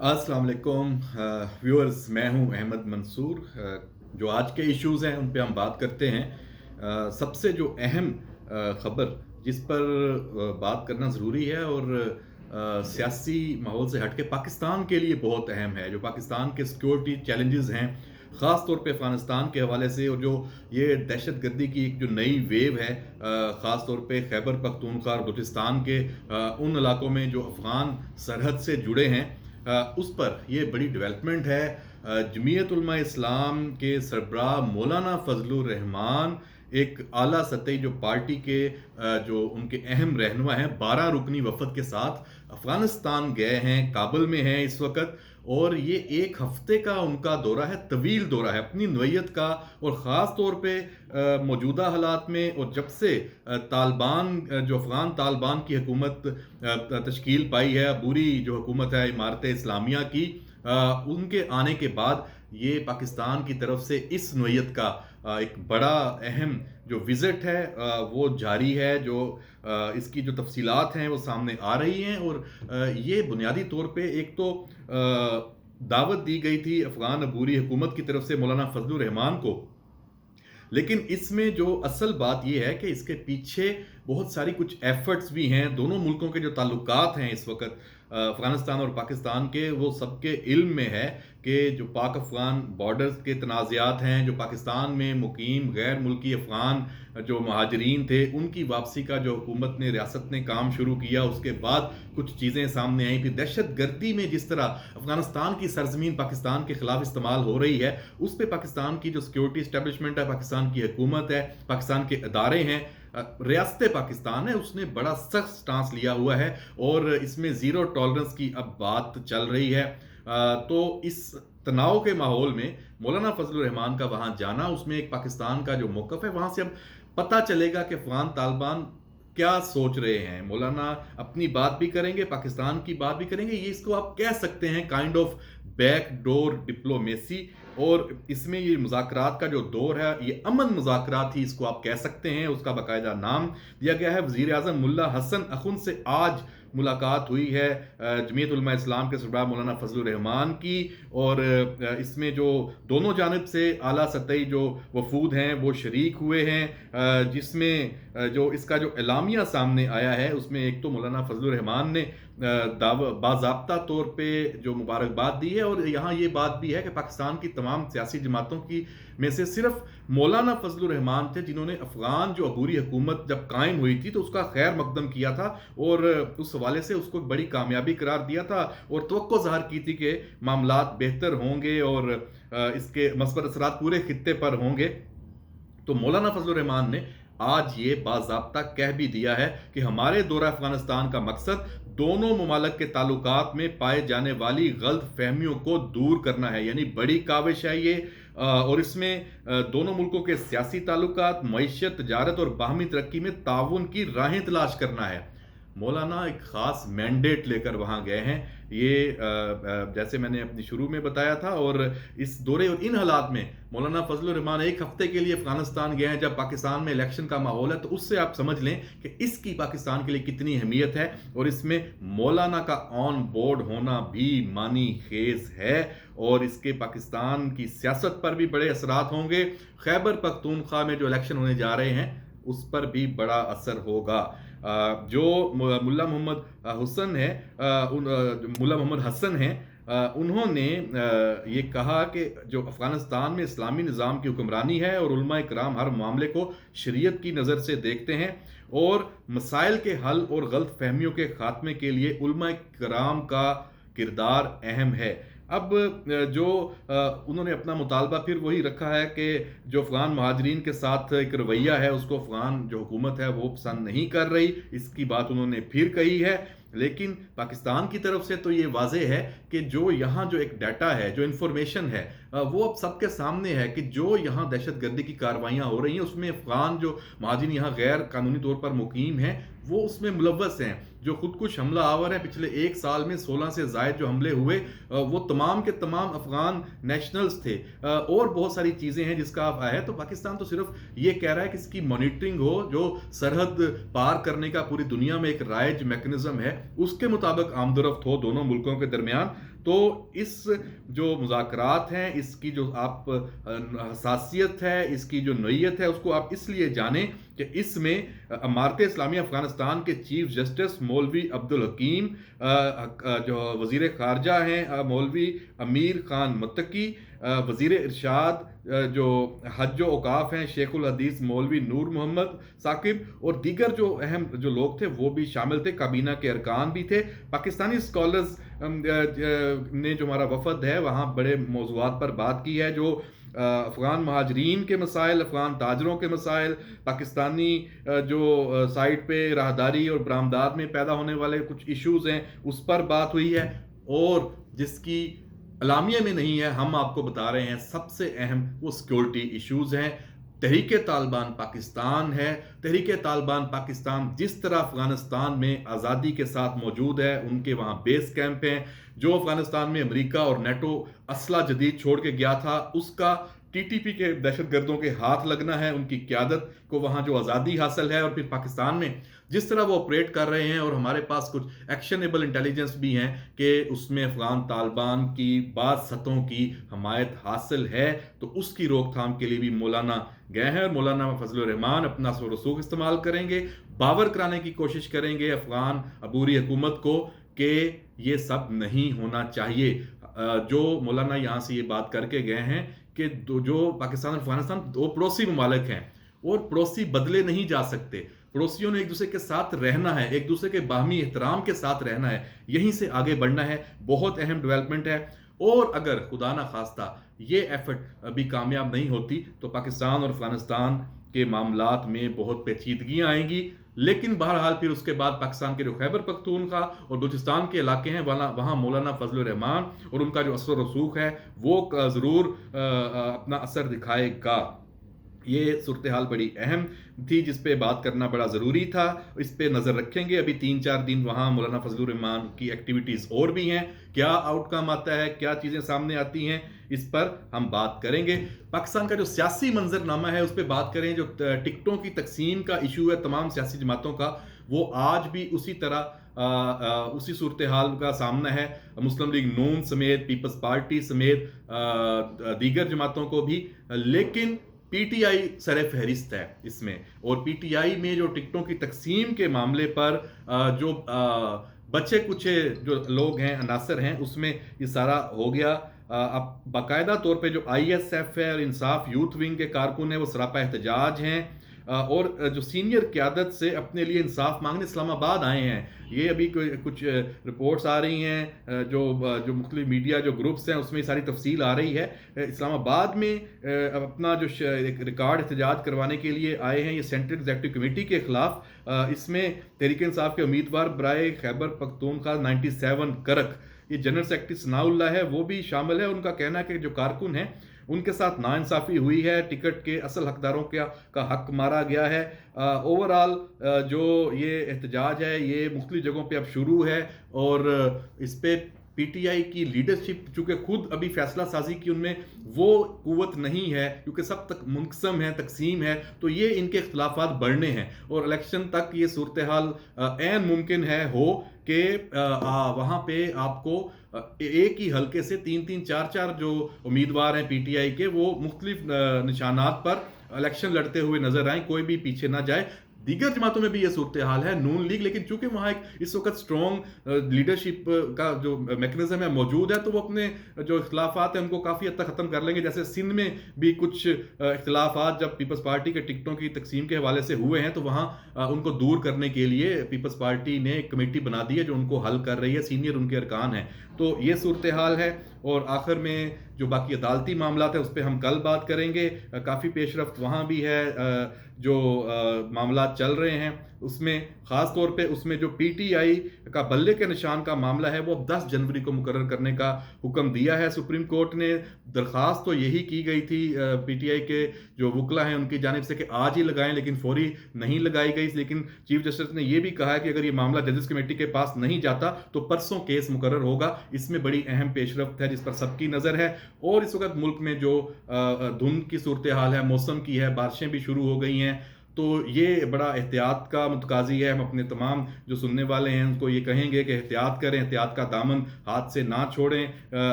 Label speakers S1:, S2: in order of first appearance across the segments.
S1: अस्सलाम वालेकुम व्यूअर्स, मैं हूं अहमद मंसूर। जो आज के इश्यूज़ हैं उन पे हम बात करते हैं। सबसे जो अहम ख़बर जिस पर बात करना ज़रूरी है और सियासी माहौल से हट के पाकिस्तान के लिए बहुत अहम है, जो पाकिस्तान के सिक्योरिटी चैलेंजेस हैं, ख़ास तौर पे अफ़गानिस्तान के हवाले से, और जो ये दहशतगर्दी की एक जो नई वेव है, ख़ास तौर पे खैबर पख्तूनख्वा और बलूचिस्तान के उन इलाकों में जो अफ़गान सरहद से जुड़े हैं, उस पर ये बड़ी डेवलपमेंट है। जमीयत उलमा इस्लाम के सरबराह मौलाना फजलुर रहमान एक आला सतही जो पार्टी के जो उनके अहम रहनुमा हैं, 12 रुकनी वफद के साथ अफगानिस्तान गए हैं, काबुल में हैं इस वक्त। और ये एक हफ्ते का उनका दौरा है, तवील दौरा है अपनी नौयत का। और ख़ास तौर पे मौजूदा हालात में, और जब से तालिबान जो अफ़गान तालिबान की हुकूमत तश्कील पाई है, बुरी जो हुकूमत है इमारत इस्लामिया की, उनके आने के बाद ये पाकिस्तान की तरफ से इस नौयत का एक बड़ा अहम जो विज़िट है वो जारी है। जो इसकी जो तफसीलात हैं वो सामने आ रही हैं। और ये बुनियादी तौर पे एक तो दावत दी गई थी अफ़गान अबूरी हुकूमत की तरफ से मौलाना फजलुर रहमान को, लेकिन इसमें जो असल बात यह है कि इसके पीछे बहुत सारी कुछ एफर्ट्स भी हैं। दोनों मुल्कों के जो ताल्लुकात हैं इस वक्त अफ़गानिस्तान और पाकिस्तान के, वो सबके इल्म में है कि जो पाक अफ़गान बॉर्डर्स के तनाज़ात हैं, जो पाकिस्तान में मुकीम गैर मुल्की अफ़गान जो महाजरीन थे, उनकी वापसी का जो हुकूमत ने रियासत ने काम शुरू किया, उसके बाद कुछ चीज़ें सामने आई। फिर दहशत गर्दी में जिस तरह अफ़गानिस्तान की सरजमीन पाकिस्तान के ख़िलाफ़ इस्तेमाल हो रही है, उस पर पाकिस्तान की जो सिक्योरिटी इस्टेब्लिशमेंट है, पाकिस्तान की हुकूमत है, पाकिस्तान के अदारे हैं, रियासत पाकिस्तान है, उसने बड़ा सख्त स्टांस लिया हुआ है। और इसमें ज़ीरो टॉलरेंस की अब बात चल रही है। तो इस तनाव के माहौल में मौलाना फजलुर रहमान का वहाँ जाना, उसमें एक पाकिस्तान का जो मौक़िफ़ है, वहाँ से अब पता चलेगा कि अफ़गान तालिबान क्या सोच रहे हैं। मौलाना अपनी बात भी करेंगे, पाकिस्तान की बात भी करेंगे। ये इसको आप कह सकते हैं kind of back door diplomacy. और इसमें ये मुज़ाकरात का जो दौर है, ये अमन मुज़ाकरात ही इसको आप कह सकते हैं। उसका बाकायदा नाम दिया गया है। वज़ीर आज़म मुल्ला हसन अखुन से आज मुलाकात हुई है जमीयत उलमा इस्लाम के सरबराह मौलाना फजलुर रहमान की। और इसमें जो दोनों जानिब से आला सतही जो वफूद हैं वो शरीक हुए हैं, जिसमें जो इसका जो एलामिया सामने आया है, उसमें एक तो मौलाना फजलुर रहमान ने बाज़ाब्ता तौर पे जो मुबारकबाद दी है। और यहाँ ये बात भी है कि पाकिस्तान की तमाम सियासी जमातों की में से सिर्फ मौलाना फजलुर रहमान थे जिन्होंने अफ़गान जो अबूरी हुकूमत जब कायम हुई थी तो उसका खैर मकदम किया था, और उस हवाले से उसको बड़ी कामयाबी करार दिया था, और तवक्को ज़ाहिर की थी कि मामलात बेहतर होंगे और इसके मस्बत असरात पूरे खित्ते पर होंगे। तो मौलाना फजलुर रहमान ने आज ये बाज़ाब्ता कह भी दिया है कि हमारे दौरा अफ़गानिस्तान का मकसद दोनों ममालिक के ताल्लुकात में पाए जाने वाली गलत फहमियों को दूर करना है। यानी बड़ी काविश है ये। और इसमें दोनों मुल्कों के सियासी ताल्लुकात, मईशत, तजारत और बाहमी तरक्की में ताउन की राहें तलाश करना है। मौलाना एक ख़ास मैंडेट लेकर वहाँ गए हैं। ये जैसे मैंने अपनी शुरू में बताया था। और इस दौरे और इन हालात में मौलाना फजलुर रहमान एक हफ्ते के लिए अफ़गानिस्तान गए हैं, जब पाकिस्तान में इलेक्शन का माहौल है। तो उससे आप समझ लें कि इसकी पाकिस्तान के लिए कितनी अहमियत है। और इसमें मौलाना का ऑन बोर्ड होना भी मानी खेज है, और इसके पाकिस्तान की सियासत पर भी बड़े असरात होंगे। खैबर पख्तूनख्वा में जो इलेक्शन होने जा रहे हैं उस पर भी बड़ा असर होगा। जो मुल्ला मोहम्मद हुसन है, मुल्ला मोहम्मद हसन हैं, उन्होंने ये कहा कि जो अफ़गानिस्तान में इस्लामी निज़ाम की हुक्मरानी है और उलमा कराम हर मामले को शरीयत की नज़र से देखते हैं, और मसाइल के हल और गलत फहमियों के खात्मे के लिए उलमा कराम का किरदार अहम है। अब जो उन्होंने अपना मुतालबा फिर वही रखा है कि जो अफ़गान महाजरीन के साथ एक रवैया है, उसको अफ़गान जो हुकूमत है वो पसंद नहीं कर रही। इसकी बात उन्होंने फिर कही है। लेकिन पाकिस्तान की तरफ से तो ये वाज़ेह है कि जो यहाँ जो एक डाटा है, जो इन्फॉर्मेशन है, वो अब सबके सामने है कि जो यहाँ दहशतगर्दी की कार्रवाइयाँ हो रही हैं, उसमें अफ़गान जो महाजिन यहाँ गैर कानूनी तौर पर मुकीम हैं वो उसमें मुलव्वस हैं। जो खुदकुश हमला आवर है, पिछले एक साल में 16 से ज़ायद जो हमले हुए, वो तमाम के तमाम अफ़गान नेशनल्स थे। और बहुत सारी चीज़ें हैं जिसका आप है। तो पाकिस्तान तो सिर्फ ये कह रहा है कि इसकी मॉनिटरिंग हो, जो सरहद पार करने का पूरी दुनिया में एक राइज मैकेनिज्म है उसके मुताबिक आमदोरफ्त हो दोनों मुल्कों के दरमियान, तो इस जो मुज़ाकरात हैं, इसकी जो आप हसासियत है, इसकी जो नोयत है, उसको आप इसलिए जानें कि इसमें इमारत इस्लामिया अफ़गानिस्तान के चीफ जस्टिस मौलवी अब्दुल हकीम, जो वज़ीर ख़ारजा हैं मौलवी अमीर ख़ान मुत्तकी, वज़ीर इरशाद जो हज व औक़ाफ़ हैं शेखुल हदीस मौलवी नूर मोहम्मद साकिब और दीगर जो अहम जो लोग थे वो भी शामिल थे, काबीना के अरकान भी थे। पाकिस्तानी स्कॉलर्स ने जो हमारा वफ़द है वहाँ बड़े मौज़ूआत पर बात की है, जो अफ़गान महाजरीन के मसाइल, अफ़गान ताजरों के मसाइल, पाकिस्तानी जो साइड पे राहदारी और बरामदात में पैदा होने वाले कुछ इश्यूज़ हैं उस पर बात हुई है। और जिसकी अलामिया में नहीं है, हम आपको बता रहे हैं सबसे अहम वो सिक्योरिटी इश्यूज़ हैं। तहरीक तालिबान पाकिस्तान है, तहरीक तालिबान पाकिस्तान जिस तरह अफ़गानिस्तान में आज़ादी के साथ मौजूद है, उनके वहाँ बेस कैंप हैं, जो अफ़गानिस्तान में अमेरिका और नेटो असला जदीद छोड़ के गया था, उसका टीटीपी के दहशतगर्दों के हाथ लगना है, उनकी क़यादत को वहाँ जो आज़ादी हासिल है, और फिर पाकिस्तान में जिस तरह वो ऑपरेट कर रहे हैं, और हमारे पास कुछ एक्शनेबल इंटेलिजेंस भी हैं कि उसमें अफ़गान तालिबान की बाद सतहों की हमायत हासिल है, तो उसकी रोकथाम के लिए भी मौलाना गए हैं और मौलाना फजलुर रहमान अपना रसूख इस्तेमाल करेंगे, बावर कराने की कोशिश करेंगे अफ़गान अबूरी हुकूमत को कि ये सब नहीं होना चाहिए। जो मौलाना यहाँ से ये बात करके गए हैं कि जो पाकिस्तान और अफगानिस्तान दो पड़ोसी ममालिक हैं और पड़ोसी बदले नहीं जा सकते, पड़ोसियों ने एक दूसरे के साथ रहना है, एक दूसरे के बाहमी एहतराम के साथ रहना है, यहीं से आगे बढ़ना है। बहुत अहम डेवलपमेंट है। और अगर खुदा ना खास्ता ये एफर्ट अभी कामयाब नहीं होती तो पाकिस्तान और अफगानिस्तान के मामलात में बहुत पेचीदगियाँ आएंगी। लेकिन बहरहाल फिर उसके बाद पाकिस्तान के जो खैबर पख्तूनख्वा और बलूचिस्तान के इलाके हैं वहाँ मौलाना फजलुर रहमान और उनका जो असर रसूख है वो ज़रूर अपना असर दिखाएगा। ये सूरत हाल बड़ी अहम थी जिस पे बात करना बड़ा ज़रूरी था, इस पे नज़र रखेंगे। अभी 3-4 दिन वहाँ मौलाना फजलुर रहमान की एक्टिविटीज़ और भी हैं, क्या आउटकम आता है, क्या चीज़ें सामने आती हैं, इस पर हम बात करेंगे। पाकिस्तान का जो सियासी मंजरनामा है उस पर बात करें। जो टिकटों की तकसीम का इशू है तमाम सियासी जमातों का, वो आज भी उसी तरह उसी सूरत हाल का सामना है। मुस्लिम लीग नून समेत, पीपल्स पार्टी समेत दीगर जमातों को भी, लेकिन पीटीआई सर फहरिस्त है इसमें। और पीटीआई में जो टिकटों की तकसीम के मामले पर जो बचे कुछ जो लोग हैं, अनासर हैं, उसमें ये सारा हो गया। अब बाकायदा तौर पे जो आईएसएफ है और इंसाफ यूथ विंग के कारकुन हैं वो सरापा एहतजाज हैं और जो सीनियर क़यादत से अपने लिए इंसाफ मांगने इस्लामाबाद आए हैं। ये अभी कुछ रिपोर्ट्स आ रही हैं, जो मुख्तलिफ मीडिया जो ग्रुप्स हैं उसमें सारी तफसील आ रही है। इस्लामाबाद में अपना जो एक रिकॉर्ड एहतजाज करवाने के लिए आए हैं ये सेंट्रल एग्जीक्यूटिव कमेटी के ख़िलाफ़। इसमें तहरीक इंसाफ के उम्मीदवार बराए खैबर पख्तूनख्वा 97 करक, ये जनरल सेक्रेटरी सनाउल्लाह है, वो भी शामिल है। उनका कहना है कि जो कारकुन हैं उनके साथ नाइंसाफ़ी हुई है, टिकट के असल हकदारों का हक मारा गया है। ओवरऑल जो ये एहतजाज है ये मुख्तलिफ जगहों पे अब शुरू है और इस पे पीटीआई की लीडरशिप चूँकि खुद अभी फैसला साजी की उनमें वो कुव्वत नहीं है, क्योंकि सब तक मुनक़सम है, तकसीम है, तो ये इनके इख्तलाफात बढ़ने हैं और इलेक्शन तक ये सूरत हाल ऐन मुमकिन है हो कि वहाँ पे आपको एक ही हलके से 3-3, 4-4 जो उम्मीदवार हैं पीटीआई के वो मुख्तलिफ निशानात पर इलेक्शन लड़ते हुए नजर आए, कोई भी पीछे ना जाए। दीगर जमातों में भी ये सूरत हाल है, नून लीग, लेकिन चूंकि वहाँ एक इस वक्त स्ट्रॉन्ग लीडरशिप का जो मैकेनिज्म है मौजूद है तो वो अपने जो इख्तलाफात हैं उनको काफ़ी हद तक ख़त्म कर लेंगे। जैसे सिंध में भी कुछ इख्तलाफात जब पीपल्स पार्टी के टिकटों की तकसीम के हवाले से हुए हैं तो वहाँ उनको दूर करने के लिए पीपल्स पार्टी ने एक कमेटी बना दी है जो उनको हल कर रही है, सीनियर उनके अरकान हैं। तो ये सूरत हाल है। और आखिर में जो बाकी अदालती मामला है उस पर हम कल बात करेंगे। काफ़ी पेशरफ्त वहाँ भी है, जो मामला चल रहे हैं उसमें ख़ास तौर पे उसमें जो पीटीआई का बल्ले के निशान का मामला है वो अब 10 जनवरी को मुकर्रर करने का हुक्म दिया है सुप्रीम कोर्ट ने। दरख्वास्त तो यही की गई थी पीटीआई के जो वकला हैं उनकी जानिब से कि आज ही लगाएं, लेकिन फौरी नहीं लगाई गई। लेकिन चीफ जस्टिस ने यह भी कहा है कि अगर ये मामला जजेस कमेटी के पास नहीं जाता तो परसों केस मुकर्रर होगा। इसमें बड़ी अहम पेशरफ्त है जिस पर सबकी नज़र है। और इस वक्त मुल्क में जो धुंध की सूरत हाल है, मौसम की है, बारिशें भी शुरू हो गई हैं, تو یہ بڑا احتیاط کا متقاضی ہے. ہم اپنے تمام جو سننے والے ہیں ان کو یہ کہیں گے کہ احتیاط کریں، احتیاط کا دامن ہاتھ سے نہ چھوڑیں.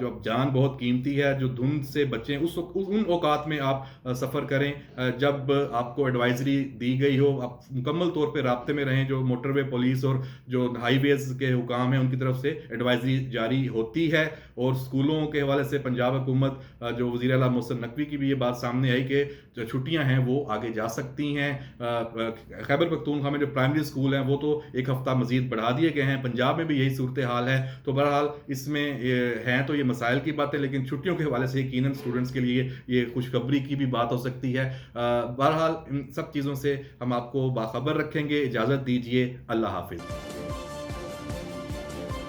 S1: جو اب جان بہت قیمتی ہے، جو دھند سے بچیں. ان اوقات میں آپ سفر کریں جب آپ کو ایڈوائزری دی گئی ہو. آپ مکمل طور پہ رابطے میں رہیں. جو موٹر وے پولیس اور جو ہائی ویز کے حکام ہیں ان کی طرف سے ایڈوائزری جاری ہوتی ہے. اور اسکولوں کے حوالے سے پنجاب حکومت، جو وزیر اعلیٰ محسن نقوی کی بھی یہ بات سامنے آئی کہ جو چھٹیاں ہیں وہ آگے جا سکتی ہیں. خیبر پختونخوا میں جو پرائمری اسکول ہیں وہ تو ایک ہفتہ مزید بڑھا دیے گئے ہیں. پنجاب میں بھی یہی صورتحال ہے. تو بہرحال اس میں ہیں تو یہ مسائل کی باتیں، لیکن چھٹیوں کے حوالے سے یقیناً اسٹوڈنٹس کے لیے یہ خوشخبری کی بھی بات ہو سکتی ہے. بہرحال ان سب چیزوں سے ہم آپ کو باخبر رکھیں گے. اجازت دیجیے. اللہ حافظ.